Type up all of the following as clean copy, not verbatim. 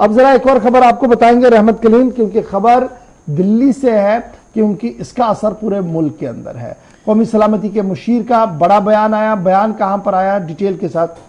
अब जरा एक और खबर आपको बताएंगे रहमत कलीम, क्योंकि खबर दिल्ली से है, क्योंकि इसका असर पूरे मुल्क के अंदर है। कौमी सलामती के मुशीर का बड़ा बयान आया, बयान कहां पर आया, डिटेल के साथ।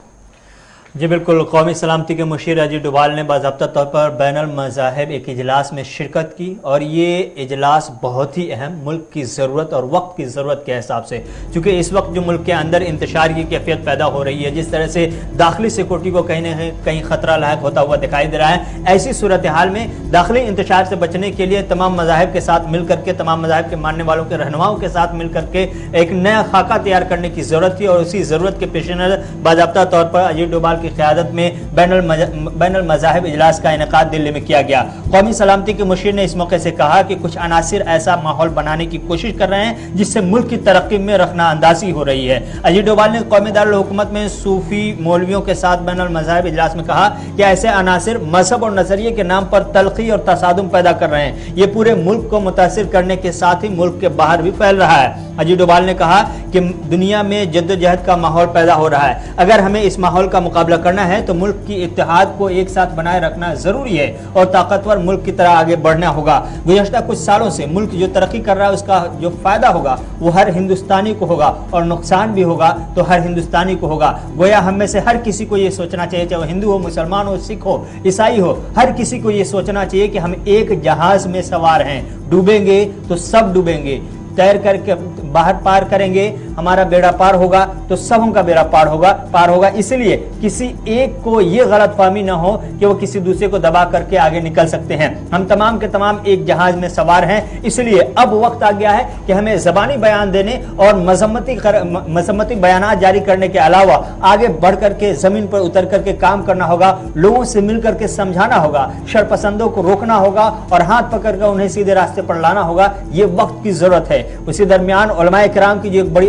जी बिल्कुल, कौमी सलामती के मुशीर अजीत डोभाल ने बाज़ाब्ता तौर पर बैनुल मज़ाहिब एक इजलास में शिरकत की, और ये इजलास बहुत ही अहम, मुल्क की ज़रूरत और वक्त की ज़रूरत के हिसाब से, क्योंकि इस वक्त जो मुल्क के अंदर इंतशार की कैफियत पैदा हो रही है, जिस तरह से दाखिली सिक्योरिटी को कहीं ना कहीं ख़तरा लायक होता हुआ दिखाई दे रहा है, ऐसी सूरत हाल में दाखिली इंतशार से बचने के लिए तमाम मज़ाहिब के साथ मिल करके, तमाम मज़ाहिब के मानने वालों के रहनुमाओं के साथ मिल करके एक नया खाका तैयार करने की ज़रूरत थी, और उसी ज़रूरत के पेश नज़र बाज़ाब्ता तौर पर अजीत डोभाल की क़यादत में बैनुल मज़ाहिब इजलास का इनेकाद दिल्ली में किया गया। कौमी सलामती के मुशीर ने इस मौके से कहा कि कुछ अनासिर ऐसा माहौल बनाने की कोशिश कर रहे हैं जिससे मुल्क की तरक्की में रखना अंदाजी हो रही है। अजीत डोभाल ने कौमी दारुल हुकूमत में सूफी मौलवियों के साथ बैनुल मज़ाहिब इजलास में कहा कि ऐसे अनासिर मजहब और नजरिए के नाम पर तलखी और तसादुम पैदा कर रहे हैं। ये पूरे मुल्क को मुतासिर करने के साथ ही मुल्क के बाहर भी फैल रहा है। अजीत डोभाल ने कहा कि दुनिया में जद्दोजहद का माहौल पैदा हो रहा है। अगर हमें इस माहौल का मुकाबला करना है तो मुल्क की इत्तेहाद को एक साथ बनाए रखना जरूरी है और ताकतवर मुल्क की तरह आगे बढ़ना होगा। गुज़श्ता कुछ सालों से मुल्क जो तरक्की कर रहा है उसका जो फायदा होगा वो हर हिंदुस्तानी को होगा, और नुकसान भी होगा तो हर हिंदुस्तानी को होगा। गोया हम में से हर किसी को ये सोचना चाहिए, चाहे वो हिंदू हो, मुसलमान हो, सिख हो, ईसाई हो, हर किसी को ये सोचना चाहिए कि हम एक जहाज में सवार हैं। डूबेंगे तो सब डूबेंगे, तैर करके बाहर पार करेंगे, हमारा बेड़ा पार होगा तो सबों का बेड़ा पार होगा। इसलिए किसी एक को ये गलतफहमी न हो कि वो किसी दूसरे को दबा करके आगे निकल सकते हैं। हम तमाम के तमाम एक जहाज में सवार हैं। इसलिए अब वक्त आ गया है कि हमें ज़बानी बयान देने और मजम्मती बयान जारी करने के अलावा आगे बढ़ करके जमीन पर उतर करके काम करना होगा, लोगों से मिल करके समझाना होगा, शरपसंदों को रोकना होगा और हाथ पकड़ कर उन्हें सीधे रास्ते पर लाना होगा। ये वक्त की जरूरत है। उसी दरमियान उलमाए किराम की जो एक बड़ी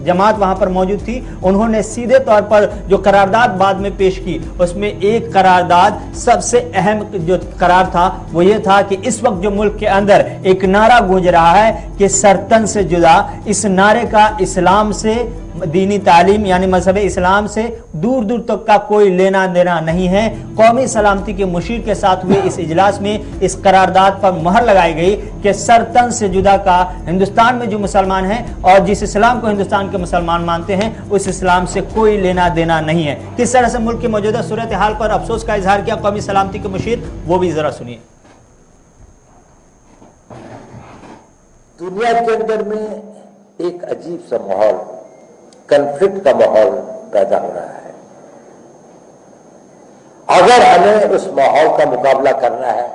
जमात वहां पर मौजूद थी, उन्होंने सीधे तौर पर जो करारदाद बाद में पेश की, उसमें एक करारदाद सबसे अहम जो करार था वो ये था कि इस वक्त जो मुल्क के अंदर एक नारा गूंज रहा है कि सरतन से जुदा, इस नारे का इस्लाम से, दीनी तालीम यानी मजहब इस्लाम से दूर दूर तक का कोई लेना देना नहीं है। कौमी सलामती के मुशीर के साथ हुए इस इजलास में इस करारदाद पर मुहर लगाई गई कि सरतन से जुदा का हिंदुस्तान में जो मुसलमान हैं और जिस इस्लाम को हिंदुस्तान के मुसलमान मानते हैं, उस इस्लाम से कोई लेना देना नहीं है। किस तरह से मुल्क की मौजूदा सूरत हाल पर अफसोस का इजहार किया कौमी सलामती के मुशीर, वो भी जरा सुनिए। दुनिया के अंदर में एक अजीब सा माहौल, कन्फ्लिक्ट का माहौल पैदा हो रहा है। अगर हमें उस माहौल का मुकाबला करना है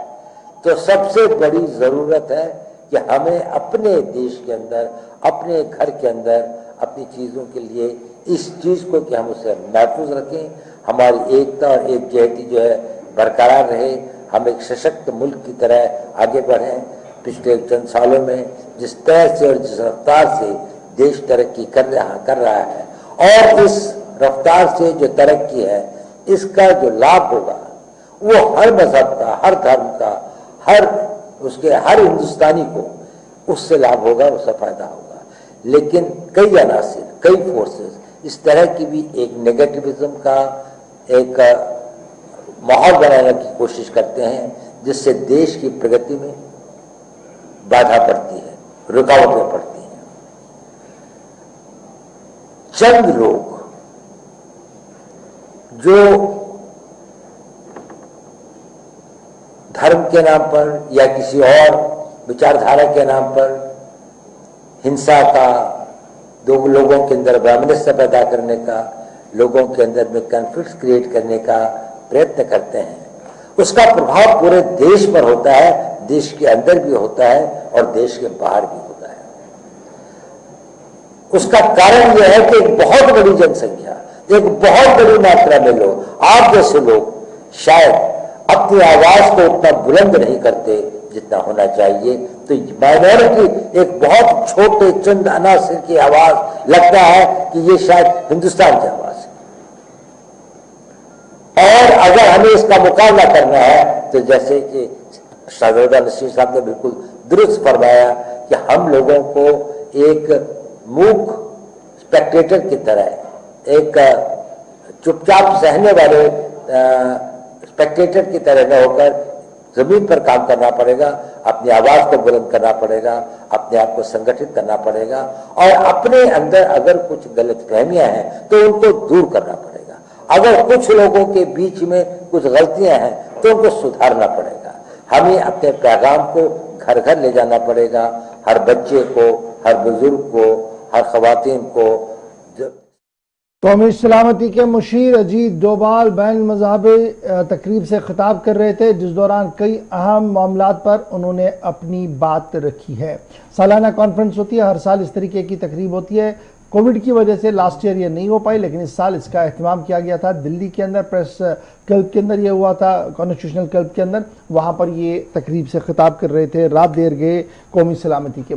तो सबसे बड़ी जरूरत है कि हमें अपने देश के अंदर, अपने घर के अंदर, अपनी चीजों के लिए इस चीज को कि हम उसे महफूज रखें, हमारी एकता और एकजुटता जो है बरकरार रहे, हम एक सशक्त मुल्क की तरह आगे बढ़ें। पिछले चंद सालों में जिस तरह से और जिस रफ्तार से देश तरक्की कर रहा है, और इस रफ्तार से जो तरक्की है इसका जो लाभ होगा वो हर मजहब का, हर धर्म का, हर हिंदुस्तानी को उससे लाभ होगा, उससे फायदा होगा। लेकिन कई अनासिर, कई फोर्सेस इस तरह की भी एक नेगेटिविज्म का एक माहौल बनाने की कोशिश करते हैं जिससे देश की प्रगति में बाधा पड़ती है, रुकावटें पड़ती हैं। चंद लोग जो धर्म के नाम पर या किसी और विचारधारा के नाम पर हिंसा का, दो लोगों के अंदर वैमनस्य पैदा करने का, लोगों के अंदर में कॉन्फ्लिक्ट क्रिएट करने का प्रयत्न करते हैं, उसका प्रभाव पूरे देश पर होता है, देश के अंदर भी होता है और देश के बाहर भी होता है। उसका कारण यह है कि एक बहुत बड़ी जनसंख्या, एक बहुत बड़ी मात्रा में लोग, आप जैसे लोग शायद अपनी आवाज को उतना बुलंद नहीं करते जितना होना चाहिए। तो माइनॉरिटी, एक बहुत छोटे चंद अनासिर की आवाज लगता है कि ये शायद हिंदुस्तान की आवाज है। और अगर हमें इसका मुकाबला करना है तो जैसे कि शाहजादा नसीर साहब ने बिल्कुल दुरुस्त फरमाया कि हम लोगों को एक मूक स्पेक्टेटर की तरह, एक चुपचाप सहने वाले स्पेक्टेटर की तरह न होकर जमीन पर काम करना पड़ेगा, अपनी आवाज को बुलंद करना पड़ेगा, अपने आप को संगठित करना पड़ेगा और अपने अंदर अगर कुछ गलतफहमियां हैं तो उनको दूर करना पड़ेगा। अगर कुछ लोगों के बीच में कुछ गलतियां हैं तो उनको सुधारना पड़ेगा। हमें अपने पैगाम को घर घर ले जाना पड़ेगा, हर बच्चे को, हर बुजुर्ग को, हर खवातीन को। कौमी सलामती के मुशीर अजीत डोभाल बैन मज़हबी तकरीब से खिताब कर रहे थे, जिस दौरान कई अहम मामलात पर उन्होंने अपनी बात रखी है। सालाना कॉन्फ्रेंस होती है, हर साल इस तरीके की तकरीब होती है। कोविड की वजह से लास्ट ईयर ये नहीं हो पाई, लेकिन इस साल इसका एहतमाम किया गया था। दिल्ली के अंदर प्रेस क्लब के अंदर ये हुआ था, कॉन्स्टिट्यूशनल क्लब के अंदर, वहाँ पर ये तकरीब से खिताब कर रहे थे। रात देर गए कौमी सलामती के